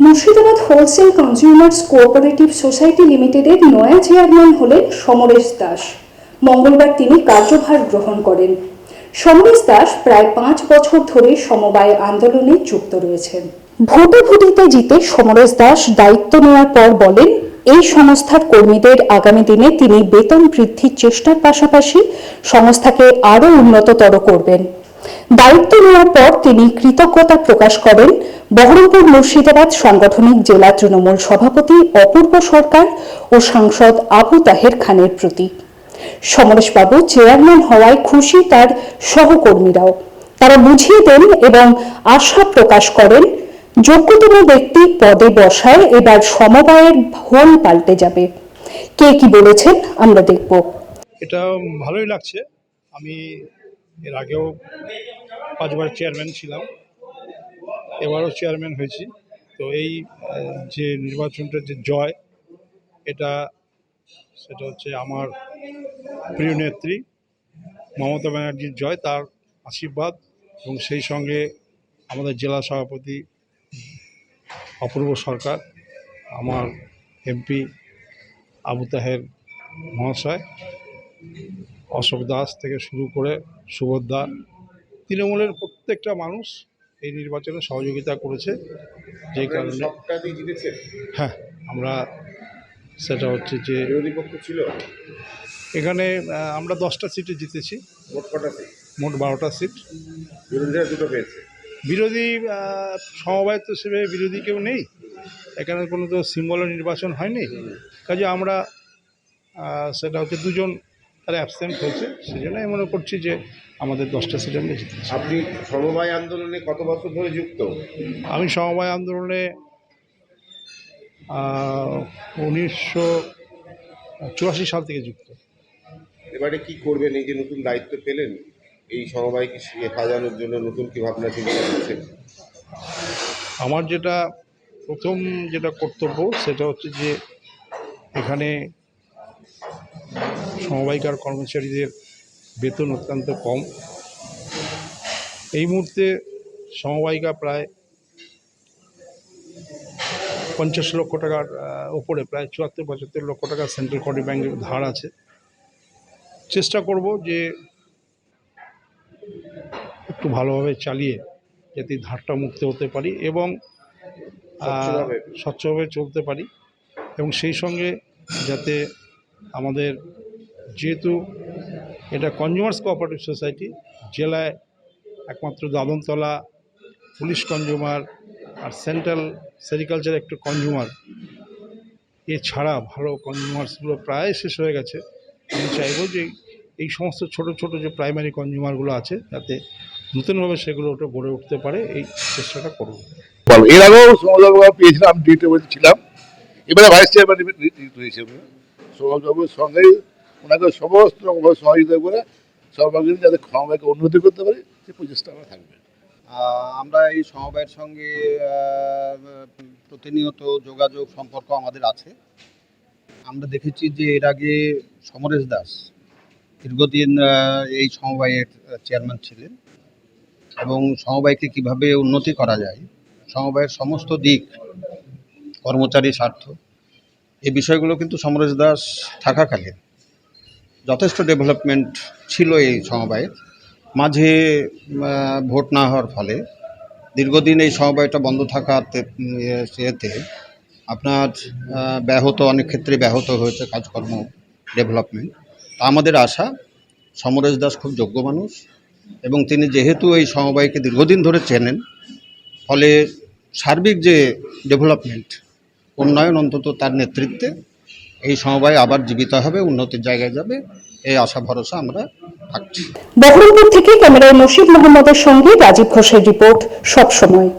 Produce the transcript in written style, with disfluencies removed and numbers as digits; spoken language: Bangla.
Murshidabad wholesale consumers cooperative society লিমিটেডের নয়া চেয়ারম্যান হলেন সমরেশ দাস। মঙ্গলবার তিনি কার্যভার গ্রহণ করেন। সমরেশ দাস প্রায় 5 বছর ধরে সমবায় আন্দোলনে যুক্ত রয়েছেন। ভোটাভুটিতে জিতে সমরেশ দাস দায়িত্ব নেওয়ার পর বলেন, এই সংস্থার কর্মীদের আগামী দিনে তিনি বেতন বৃদ্ধির চেষ্টার পাশাপাশি সংস্থাকে আরও উন্নততর করবেন। দায়িত্ব নেওয়ার পর তিনি কৃতজ্ঞতা প্রকাশ করেন বহরমপুর মুর্শিদাবাদ সাংগঠনিক জেলা তৃণমূল সভাপতি অপূর্ব সরকার ও সাংসদ আবু তাহের খানের প্রতি। সমরেশবাবু চেয়ারম্যান হওয়ায় খুশি তার সহকর্মীরাও। তারা বুঝিয়ে দেন এবং আশা প্রকাশ করেন যোগ্যতম ব্যক্তি পদে বসায় এবার সমবায়ের ভোল পাল্টে যাবে। কে কি বলেছেন আমরা দেখব। এটা ভালোই লাগছে। আমি এর আগেও 5 বার চেয়ারম্যান ছিলাম, এবারও চেয়ারম্যান হয়েছি। তো এই যে নির্বাচনটা যে জয়, সেটা হচ্ছে আমার প্রিয় নেত্রী মমতা ব্যানার্জির জয়, তার আশীর্বাদ, এবং সেই সঙ্গে আমাদের জেলা সভাপতি অপূর্ব সরকার, আমার এমপি আবু তাহের মহাশয়, অশোক দাস থেকে শুরু করে সুভদ্রা, তৃণমূলের প্রত্যেকটা মানুষ এই নির্বাচনে সহযোগিতা করেছে। যেই কারণে হ্যাঁ, আমরা সেটা হচ্ছে যে বিরোধী পক্ষ ছিল এখানে আমরা 10টা সিটে জিতেছি। মোট কটা সিট? মোট 12টা সিট। বিরোধীরা দুটো পেয়েছে। বিরোধী সমবায় তো সেভাবে বিরোধী কেউ নেই, এখানে কোনো তো সিম্বল নির্বাচন হয়নি। কাজে আমরা সেটা হচ্ছে 2 জন তারা অ্যাবসেন্ট হয়েছে, সেই জন্য আমি মনে করছি যে আমাদের 10টা সিট আমরা জিতেছি। আপনি সমবায় আন্দোলনে কত বছর ধরে যুক্ত? আমি সমবায় আন্দোলনে 1984 সাল থেকে যুক্ত। এবারে কি করবেন? এই যে নতুন দায়িত্ব পেলেন, এই সমবায়কে সাজানোর জন্য নতুন কি ভাবনা চিন্তা করছেন? আমার প্রথম যেটা কর্তব্য সেটা হচ্ছে যে এখানে সমবায়িকার কর্মচারীদের বেতন অত্যন্ত কম। এই মুহূর্তে সমবায়িকা প্রায় 50 লক্ষ টাকার ওপরে, প্রায় 74-75 লক্ষ টাকা সেন্ট্রাল কোঅপারেটিভ ব্যাংকের ধার আছে। চেষ্টা করব যে একটু ভালোভাবে চালিয়ে যাতে ধারটা মুক্ত হতে পারি এবং স্বচ্ছভাবে চলতে পারি, এবং সেই সঙ্গে যাতে আমাদের, যেহেতু এটা কনজিউমার্স কোঅপারেটিভ সোসাইটি, জেলায় একমাত্র দাদনতলা পুলিশ কনজিউমার আর সেন্ট্রাল সেরিকালচার একটু কনজিউমার, এছাড়া ভালো কনজিউমার্সগুলো প্রায় শেষ হয়ে গেছে। আমি চাইবো যে এই সমস্ত ছোট ছোট যে প্রাইমারি কনজিউমারগুলো আছে যাতে নতুনভাবে সেগুলো ওটা গড়ে উঠতে পারে, এই চেষ্টাটা করব। এর আগেও সৌরভবাবু পেয়েছিলাম, ডিউটি ছিলাম, এবারে ভাইস চেয়ারম্যান হিসেবে সৌরভবাবুর সঙ্গেই ওনাকে সমস্ত রকমভাবে সহযোগিতা করে সর্বাঙ্গীন যাতে সমবায়কে উন্নতি করতে পারি সে প্রচেষ্টা আমরা থাকবে। আমরা এই সমবায়ের সঙ্গে প্রতিনিয়ত যোগাযোগ সম্পর্ক আমাদের আছে। আমরা দেখেছি যে এর আগে সমরেশ দাস দীর্ঘদিন এই সমবায়ের চেয়ারম্যান ছিলেন এবং সমবায়কে কিভাবে উন্নতি করা যায়, সমবায়ের সমস্ত দিক, কর্মচারী স্বার্থ, এই বিষয়গুলো কিন্তু সমরেশ দাস থাকাকালীন যথেষ্ট ডেভেলপমেন্ট ছিল এই সমবায়ের। মাঝে ভোট না হওয়ার ফলে দীর্ঘদিন এই সমবায়টা বন্ধ থাকাতে আপনার অনেক ক্ষেত্রে ব্যাহত হয়েছে কাজকর্ম, ডেভেলপমেন্ট। আমাদের আশা, সমরেশ দাস খুব যোগ্য মানুষ এবং তিনি যেহেতু এই সমবায়কে দীর্ঘদিন ধরে চেনেন, ফলে সার্বিক যে ডেভেলপমেন্ট, উন্নয়ন অন্তত তার নেতৃত্বে এই সমবায় আবার জীবিত হবে, উন্নতির জায়গায় যাবে, এই আশা ভরসা আমরা থাকছি। বহরমপুর থেকে ক্যামেরায় নসিব মোহাম্মদের সঙ্গে রাজীব ঘোষের রিপোর্ট, সবসময়।